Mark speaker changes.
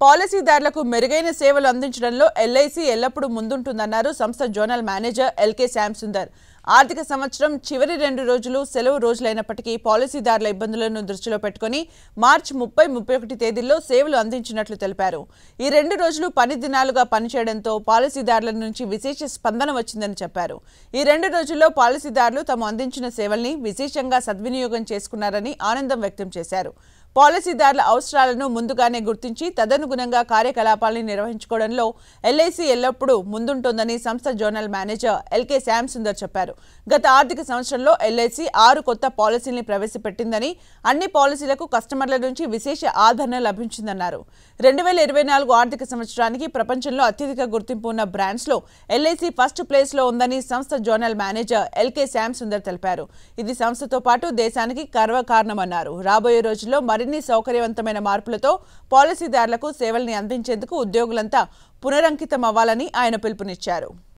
Speaker 1: పాలసీదారులకు మెరుగైన సేవలు అందించడంలో ఎల్ఐసి ఎల్లప్పుడూ ముందుంటుందన్నారు సంస్థ zonal manager LK Shyam Sundar. ఆర్థిక సంవత్సరం చివరి 2 రోజులు సెలవు రోజులైనప్పటికీ పాలసీదారుల ఇబ్బందులను దృష్టిలో పెట్టుకుని మార్చి 30, 31 తేదీల్లో సేవలు అందించినట్లు తెలిపారు. ఈ 2 రోజులు పని దినాలుగా పనిచేయడంతో పాలసీదారుల నుంచి విశేష స్పందన వచ్చిందని చెప్పారు. ఈ 2 రోజుల్లో పాలసీదారులు తాము అందించిన సేవల్ని విశేషంగా సద్వినియోగం చేసుకున్నారని ఆనందం వ్యక్తం చేశారు. పాలసీదారుల అవసరాలను ముందుగానే గుర్తించి తదనుగుణంగా కార్యకలాపాలను నిర్వహించుకోవడంలో ఎల్ఐసి ఎల్లప్పుడూ ముందుంటోందని సంస్థ zonal manager LK Shyam Sundar చెప్పారు. గత ఆర్థిక సంవత్సరంలో ఎల్ఐసి 6 కొత్త పాలసీల్ని ప్రవేశపెట్టిందని, అన్ని పాలసీలకు కస్టమర్ల నుంచి విశేష ఆదరణ లభించిందన్నారు. 2024 ఆర్థిక సంవత్సరానికి ప్రపంచంలో అత్యధిక గుర్తింపు ఉన్న బ్రాండ్స్లో ఎల్ఐసి ఫస్ట్ ప్లేస్లో ఉందని సంస్థ zonal manager LK Shyam Sundar తెలిపారు. ఇది సంస్థతో పాటు దేశానికి గర్వకారణమన్నారు. రాబోయే రోజుల్లో మరిన్ని సౌకర్యవంతమైన మార్పులతో పాలసీదారులకు సేవల్ని అందించేందుకు ఉద్యోగులంతా పునరంకితం అవ్వాలని ఆయన పిలుపునిచ్చారు.